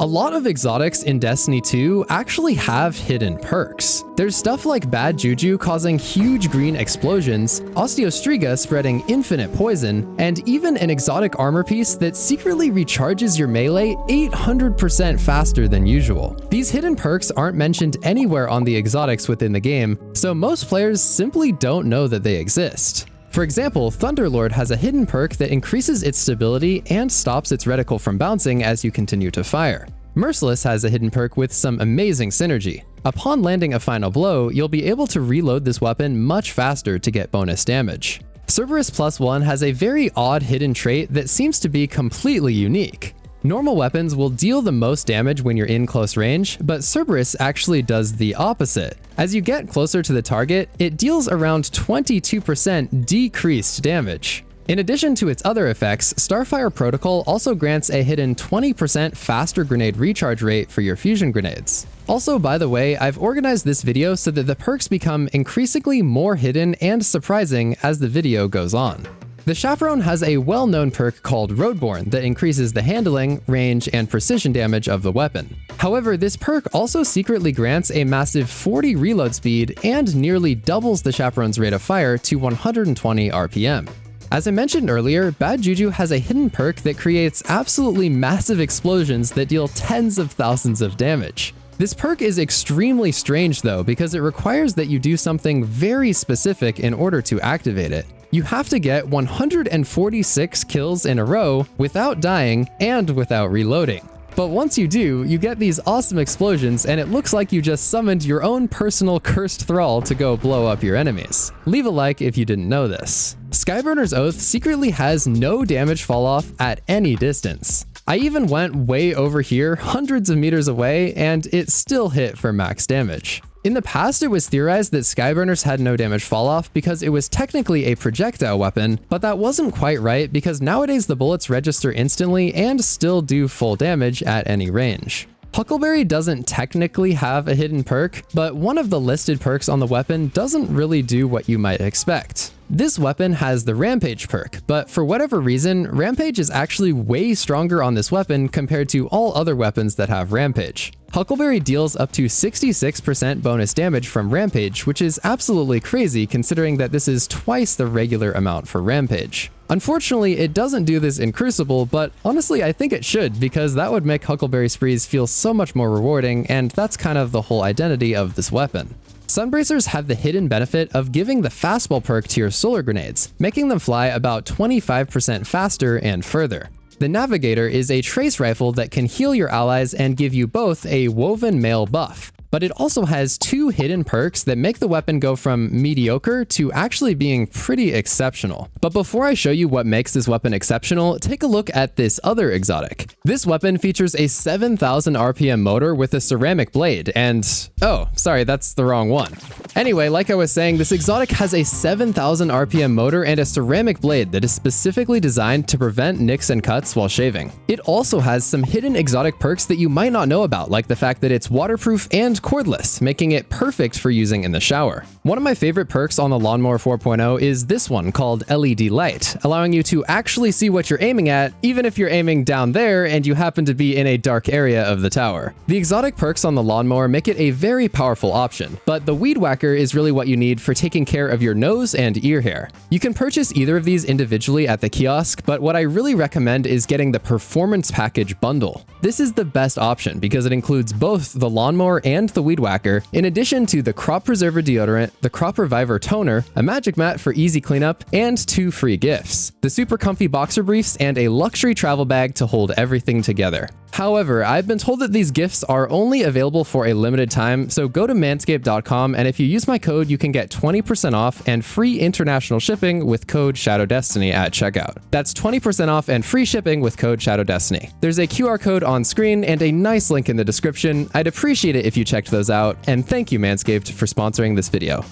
A lot of exotics in Destiny 2 actually have hidden perks. There's stuff like bad Juju causing huge green explosions, Osteo Striga spreading infinite poison, and even an exotic armor piece that secretly recharges your melee 800% faster than usual. These hidden perks aren't mentioned anywhere on the exotics within the game, so most players simply don't know that they exist. For example, Thunderlord has a hidden perk that increases its stability and stops its reticle from bouncing as you continue to fire. Merciless has a hidden perk with some amazing synergy. Upon landing a final blow, you'll be able to reload this weapon much faster to get bonus damage. Cerberus +1 has a very odd hidden trait that seems to be completely unique. Normal weapons will deal the most damage when you're in close range, but Cerberus actually does the opposite. As you get closer to the target, it deals around 22% decreased damage. In addition to its other effects, Starfire Protocol also grants a hidden 20% faster grenade recharge rate for your fusion grenades. Also, by the way, I've organized this video so that the perks become increasingly more hidden and surprising as the video goes on. The Chaperone has a well-known perk called Roadborne that increases the handling, range, and precision damage of the weapon. However, this perk also secretly grants a massive 40 reload speed and nearly doubles the Chaperone's rate of fire to 120 RPM. As I mentioned earlier, Bad Juju has a hidden perk that creates absolutely massive explosions that deal tens of thousands of damage. This perk is extremely strange though, because it requires that you do something very specific in order to activate it. You have to get 146 kills in a row without dying and without reloading. But once you do, you get these awesome explosions and it looks like you just summoned your own personal cursed thrall to go blow up your enemies. Leave a like if you didn't know this. Skyburner's Oath secretly has no damage falloff at any distance. I even went way over here, hundreds of meters away, and it still hit for max damage. In the past, it was theorized that Skyburners had no damage falloff because it was technically a projectile weapon, but that wasn't quite right because nowadays the bullets register instantly and still do full damage at any range. Huckleberry doesn't technically have a hidden perk, but one of the listed perks on the weapon doesn't really do what you might expect. This weapon has the Rampage perk, but for whatever reason, Rampage is actually way stronger on this weapon compared to all other weapons that have Rampage. Huckleberry deals up to 66% bonus damage from Rampage, which is absolutely crazy considering that this is twice the regular amount for Rampage. Unfortunately, it doesn't do this in Crucible, but honestly I think it should because that would make Huckleberry sprees feel so much more rewarding, and that's kind of the whole identity of this weapon. Sunbracers have the hidden benefit of giving the fastball perk to your solar grenades, making them fly about 25% faster and further. The Navigator is a trace rifle that can heal your allies and give you both a woven mail buff, but it also has two hidden perks that make the weapon go from mediocre to actually being pretty exceptional. But before I show you what makes this weapon exceptional, take a look at this other exotic. This weapon features a 7,000 RPM motor with a ceramic blade and... oh, sorry, that's the wrong one. Anyway, like I was saying, this exotic has a 7,000 RPM motor and a ceramic blade that is specifically designed to prevent nicks and cuts while shaving. It also has some hidden exotic perks that you might not know about, like the fact that it's waterproof and cordless, making it perfect for using in the shower. One of my favorite perks on the Lawnmower 4.0 is this one called LED Light, allowing you to actually see what you're aiming at, even if you're aiming down there and you happen to be in a dark area of the tower. The exotic perks on the Lawnmower make it a very powerful option, but the Weed Whacker is really what you need for taking care of your nose and ear hair. You can purchase either of these individually at the kiosk, but what I really recommend is getting the Performance Package bundle. This is the best option because it includes both the Lawnmower and the Weed Whacker, in addition to the Crop Preserver deodorant, the Crop Reviver toner, a magic mat for easy cleanup, and 2 free gifts: the super comfy boxer briefs and a luxury travel bag to hold everything together. However, I've been told that these gifts are only available for a limited time, so go to manscaped.com and if you use my code, you can get 20% off and free international shipping with code ShadowDestiny at checkout. That's 20% off and free shipping with code ShadowDestiny. There's a QR code on screen and a nice link in the description. I'd appreciate it if you checked those out, and thank you Manscaped for sponsoring this video.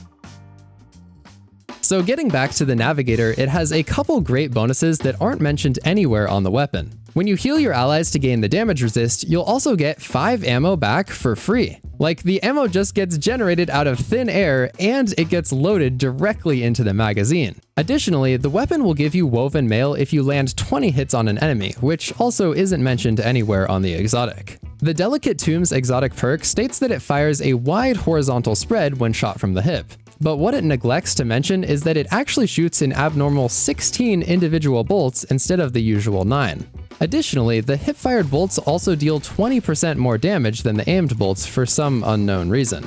So getting back to the Navigator, it has a couple great bonuses that aren't mentioned anywhere on the weapon. When you heal your allies to gain the damage resist, you'll also get 5 ammo back for free. Like, the ammo just gets generated out of thin air and it gets loaded directly into the magazine. Additionally, the weapon will give you woven mail if you land 20 hits on an enemy, which also isn't mentioned anywhere on the exotic. The Delicate Tomb's exotic perk states that it fires a wide horizontal spread when shot from the hip. But what it neglects to mention is that it actually shoots an abnormal 16 individual bolts instead of the usual 9. Additionally, the hip-fired bolts also deal 20% more damage than the aimed bolts for some unknown reason.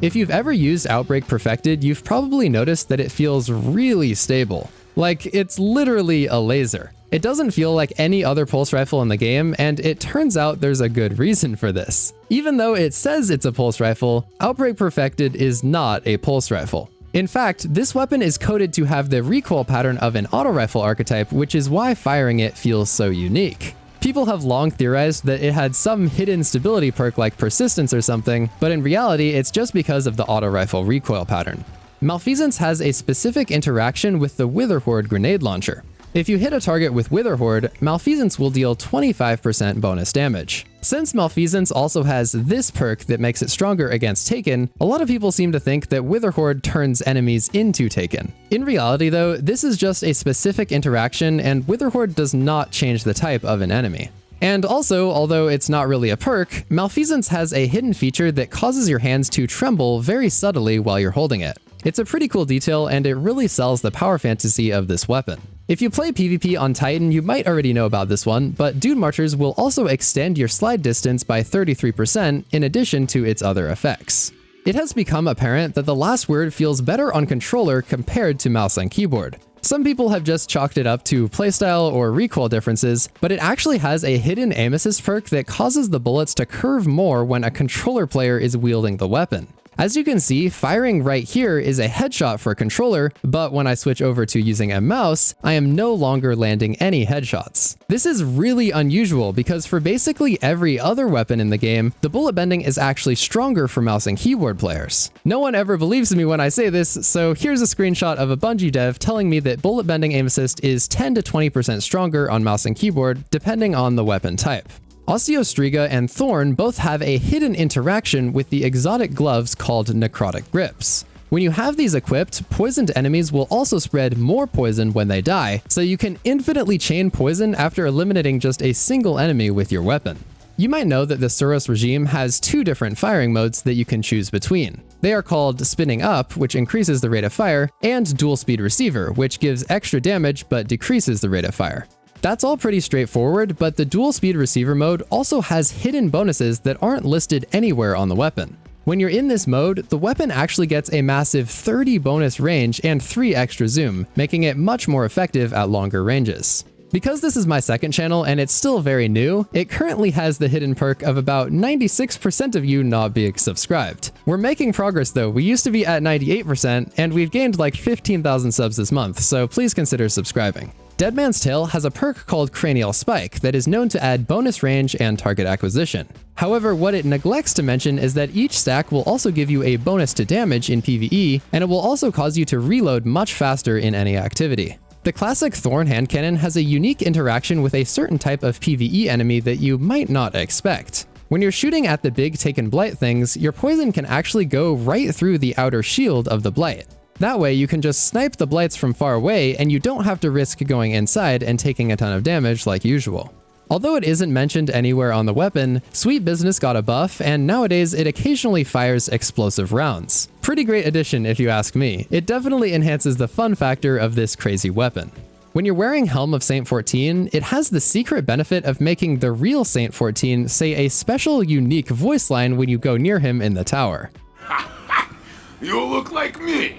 If you've ever used Outbreak Perfected, you've probably noticed that it feels really stable. Like, it's literally a laser. It doesn't feel like any other pulse rifle in the game, and it turns out there's a good reason for this. Even though it says it's a pulse rifle, Outbreak Perfected is not a pulse rifle. In fact, this weapon is coded to have the recoil pattern of an auto rifle archetype, which is why firing it feels so unique. People have long theorized that it had some hidden stability perk like persistence or something, but in reality, it's just because of the auto rifle recoil pattern. Malfeasance has a specific interaction with the Witherhoard grenade launcher. If you hit a target with Witherhoard, Malfeasance will deal 25% bonus damage. Since Malfeasance also has this perk that makes it stronger against Taken, a lot of people seem to think that Witherhoard turns enemies into Taken. In reality though, this is just a specific interaction, and Witherhoard does not change the type of an enemy. And also, although it's not really a perk, Malfeasance has a hidden feature that causes your hands to tremble very subtly while you're holding it. It's a pretty cool detail, and it really sells the power fantasy of this weapon. If you play PvP on Titan, you might already know about this one, but Dunemarchers will also extend your slide distance by 33% in addition to its other effects. It has become apparent that the last word feels better on controller compared to mouse and keyboard. Some people have just chalked it up to playstyle or recoil differences, but it actually has a hidden aim assist perk that causes the bullets to curve more when a controller player is wielding the weapon. As you can see, firing right here is a headshot for a controller, but when I switch over to using a mouse, I am no longer landing any headshots. This is really unusual because for basically every other weapon in the game, the bullet bending is actually stronger for mouse and keyboard players. No one ever believes me when I say this, so here's a screenshot of a Bungie dev telling me that bullet bending aim assist is 10 to 20% stronger on mouse and keyboard, depending on the weapon type. Osteo, Striga, and Thorn both have a hidden interaction with the exotic gloves called Necrotic grips. When you have these equipped, poisoned enemies will also spread more poison when they die, so you can infinitely chain poison after eliminating just a single enemy with your weapon. You might know that the Suros Regime has two different firing modes that you can choose between. They are called Spinning Up, which increases the rate of fire, and Dual Speed Receiver, which gives extra damage but decreases the rate of fire. That's all pretty straightforward, but the Dual Speed Receiver mode also has hidden bonuses that aren't listed anywhere on the weapon. When you're in this mode, the weapon actually gets a massive 30 bonus range and 3 extra zoom, making it much more effective at longer ranges. Because this is my second channel and it's still very new, it currently has the hidden perk of about 96% of you not being subscribed. We're making progress though. We used to be at 98% and we've gained like 15,000 subs this month, so please consider subscribing. Deadman's Tale has a perk called Cranial Spike that is known to add bonus range and target acquisition. However, what it neglects to mention is that each stack will also give you a bonus to damage in PvE, and it will also cause you to reload much faster in any activity. The classic Thorn hand cannon has a unique interaction with a certain type of PvE enemy that you might not expect. When you're shooting at the big Taken Blight things, your poison can actually go right through the outer shield of the Blight. That way you can just snipe the blights from far away and you don't have to risk going inside and taking a ton of damage like usual. Although it isn't mentioned anywhere on the weapon, Sweet Business got a buff and nowadays it occasionally fires explosive rounds. Pretty great addition if you ask me. It definitely enhances the fun factor of this crazy weapon. When you're wearing Helm of Saint 14, it has the secret benefit of making the real Saint 14 say a special unique voice line when you go near him in the tower. You look like me.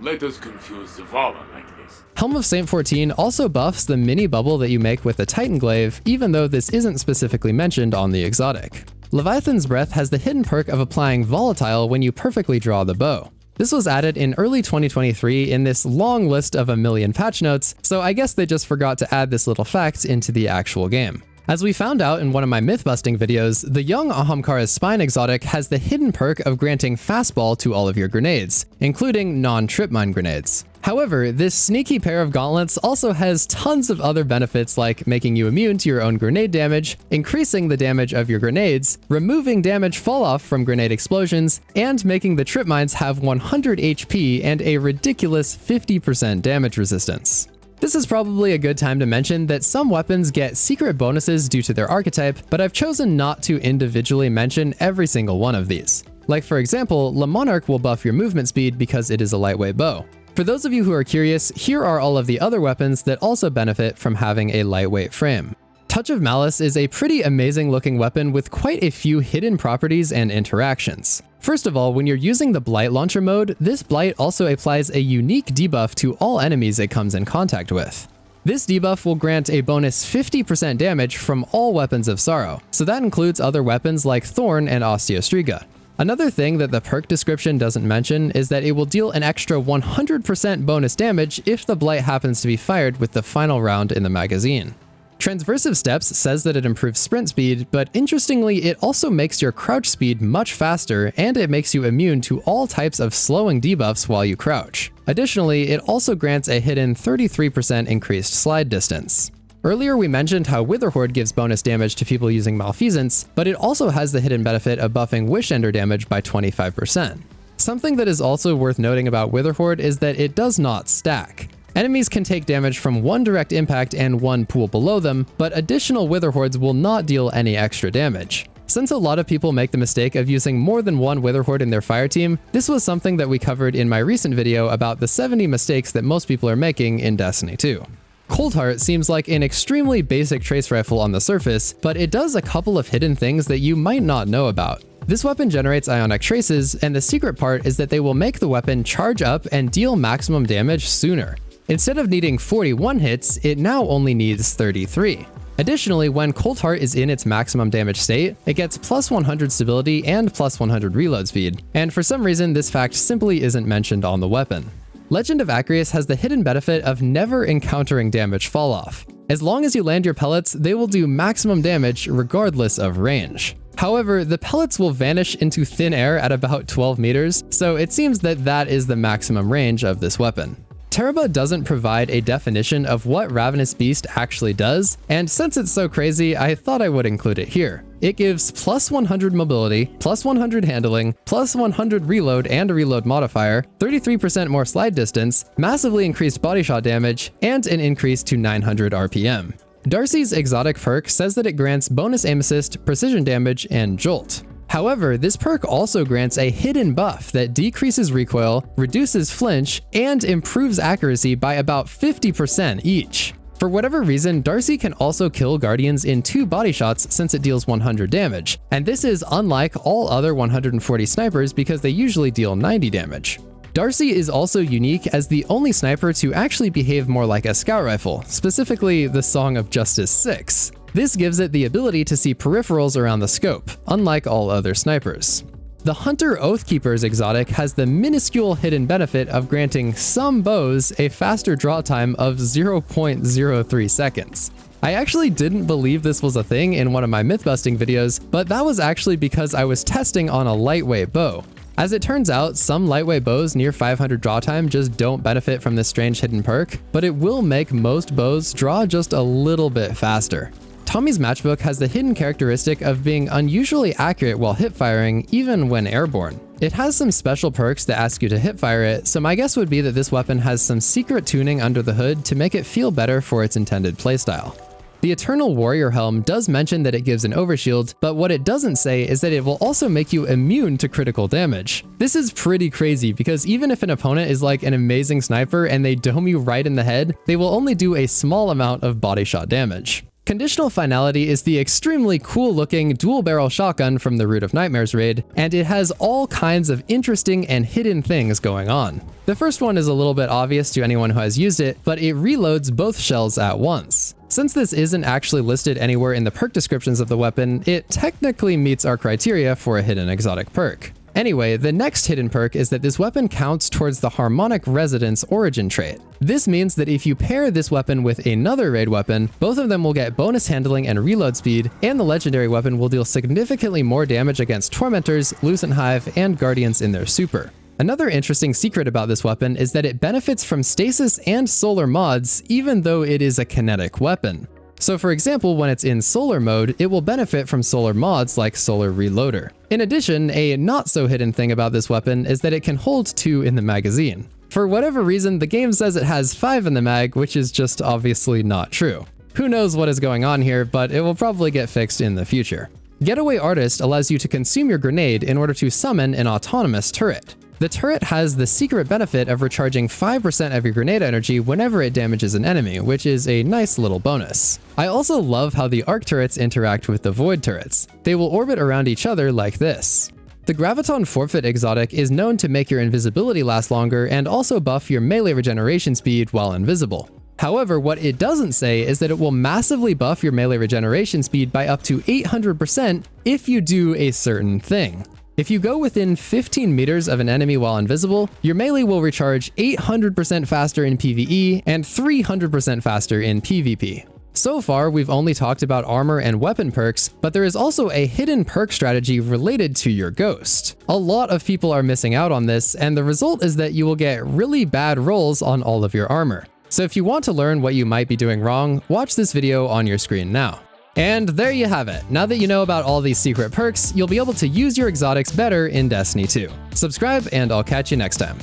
Let us confuse the Vala like this. Helm of Saint 14 also buffs the mini bubble that you make with the Titan Glaive, even though this isn't specifically mentioned on the exotic. Leviathan's Breath has the hidden perk of applying Volatile when you perfectly draw the bow. This was added in early 2023 in this long list of a million patch notes, so I guess they just forgot to add this little fact into the actual game. As we found out in one of my myth-busting videos, the young Ahamkara's Spine exotic has the hidden perk of granting fastball to all of your grenades, including non-trip mine grenades. However, this sneaky pair of gauntlets also has tons of other benefits like making you immune to your own grenade damage, increasing the damage of your grenades, removing damage fall-off from grenade explosions, and making the trip mines have 100 HP and a ridiculous 50% damage resistance. This is probably a good time to mention that some weapons get secret bonuses due to their archetype, but I've chosen not to individually mention every single one of these. Like for example, Le Monarch will buff your movement speed because it is a lightweight bow. For those of you who are curious, here are all of the other weapons that also benefit from having a lightweight frame. Touch of Malice is a pretty amazing looking weapon with quite a few hidden properties and interactions. First of all, when you're using the Blight Launcher mode, this Blight also applies a unique debuff to all enemies it comes in contact with. This debuff will grant a bonus 50% damage from all weapons of sorrow, so that includes other weapons like Thorn and Osteo Striga. Another thing that the perk description doesn't mention is that it will deal an extra 100% bonus damage if the Blight happens to be fired with the final round in the magazine. Transversive Steps says that it improves sprint speed, but interestingly, it also makes your crouch speed much faster, and it makes you immune to all types of slowing debuffs while you crouch. Additionally, it also grants a hidden 33% increased slide distance. Earlier we mentioned how Witherhoard gives bonus damage to people using Malfeasance, but it also has the hidden benefit of buffing Wishender damage by 25%. Something that is also worth noting about Witherhoard is that it does not stack. Enemies can take damage from one direct impact and one pool below them, but additional Witherhoards will not deal any extra damage. Since a lot of people make the mistake of using more than one Witherhoard in their fire team, this was something that we covered in my recent video about the 70 mistakes that most people are making in Destiny 2. Coldheart seems like an extremely basic trace rifle on the surface, but it does a couple of hidden things that you might not know about. This weapon generates ionic traces, and the secret part is that they will make the weapon charge up and deal maximum damage sooner. Instead of needing 41 hits, it now only needs 33. Additionally, when Coldheart is in its maximum damage state, it gets plus 100 stability and plus 100 reload speed, and for some reason this fact simply isn't mentioned on the weapon. Legend of Acrius has the hidden benefit of never encountering damage falloff. As long as you land your pellets, they will do maximum damage regardless of range. However, the pellets will vanish into thin air at about 12 meters, so it seems that that is the maximum range of this weapon. Tarrabah doesn't provide a definition of what Ravenous Beast actually does, and since it's so crazy, I thought I would include it here. It gives plus 100 mobility, plus 100 handling, plus 100 reload and a reload modifier, 33% more slide distance, massively increased body shot damage, and an increase to 900 RPM. D.A.R.C.'s exotic perk says that it grants bonus aim assist, precision damage, and jolt. However, this perk also grants a hidden buff that decreases recoil, reduces flinch, and improves accuracy by about 50% each. For whatever reason, D.A.R.C. can also kill Guardians in 2 body shots since it deals 100 damage, and this is unlike all other 140 snipers because they usually deal 90 damage. D.A.R.C. is also unique as the only sniper to actually behave more like a scout rifle, specifically the Song of Justice 6. This gives it the ability to see peripherals around the scope, unlike all other snipers. The Hunter Oathkeeper's exotic has the minuscule hidden benefit of granting some bows a faster draw time of 0.03 seconds. I actually didn't believe this was a thing in one of my myth-busting videos, but that was actually because I was testing on a lightweight bow. As it turns out, some lightweight bows near 500 draw time just don't benefit from this strange hidden perk, but it will make most bows draw just a little bit faster. Tommy's matchbook has the hidden characteristic of being unusually accurate while hipfiring, even when airborne. It has some special perks that ask you to hipfire it, so my guess would be that this weapon has some secret tuning under the hood to make it feel better for its intended playstyle. The Eternal Warrior Helm does mention that it gives an overshield, but what it doesn't say is that it will also make you immune to critical damage. This is pretty crazy because even if an opponent is like an amazing sniper and they dome you right in the head, they will only do a small amount of body shot damage. Conditional Finality is the extremely cool-looking dual-barrel shotgun from the Root of Nightmares raid, and it has all kinds of interesting and hidden things going on. The first one is a little bit obvious to anyone who has used it, but it reloads both shells at once. Since this isn't actually listed anywhere in the perk descriptions of the weapon, it technically meets our criteria for a hidden exotic perk. Anyway, the next hidden perk is that this weapon counts towards the Harmonic Resonance origin trait. This means that if you pair this weapon with another raid weapon, both of them will get bonus handling and reload speed, and the legendary weapon will deal significantly more damage against Tormentors, Lucent Hive, and Guardians in their super. Another interesting secret about this weapon is that it benefits from stasis and solar mods, even though it is a kinetic weapon. So for example, when it's in solar mode, it will benefit from solar mods like Solar Reloader. In addition, a not so hidden thing about this weapon is that it can hold 2 in the magazine. For whatever reason, the game says it has 5 in the mag, which is just obviously not true. Who knows what is going on here, but it will probably get fixed in the future. Getaway Artist allows you to consume your grenade in order to summon an autonomous turret. The turret has the secret benefit of recharging 5% of your grenade energy whenever it damages an enemy, which is a nice little bonus. I also love how the arc turrets interact with the void turrets. They will orbit around each other like this. The Graviton Forfeit exotic is known to make your invisibility last longer and also buff your melee regeneration speed while invisible. However, what it doesn't say is that it will massively buff your melee regeneration speed by up to 800% if you do a certain thing. If you go within 15 meters of an enemy while invisible, your melee will recharge 800% faster in PvE and 300% faster in PvP. So far, we've only talked about armor and weapon perks, but there is also a hidden perk strategy related to your ghost. A lot of people are missing out on this, and the result is that you will get really bad rolls on all of your armor. So if you want to learn what you might be doing wrong, watch this video on your screen now. And there you have it. Now that you know about all these secret perks, you'll be able to use your exotics better in Destiny 2. Subscribe, and I'll catch you next time.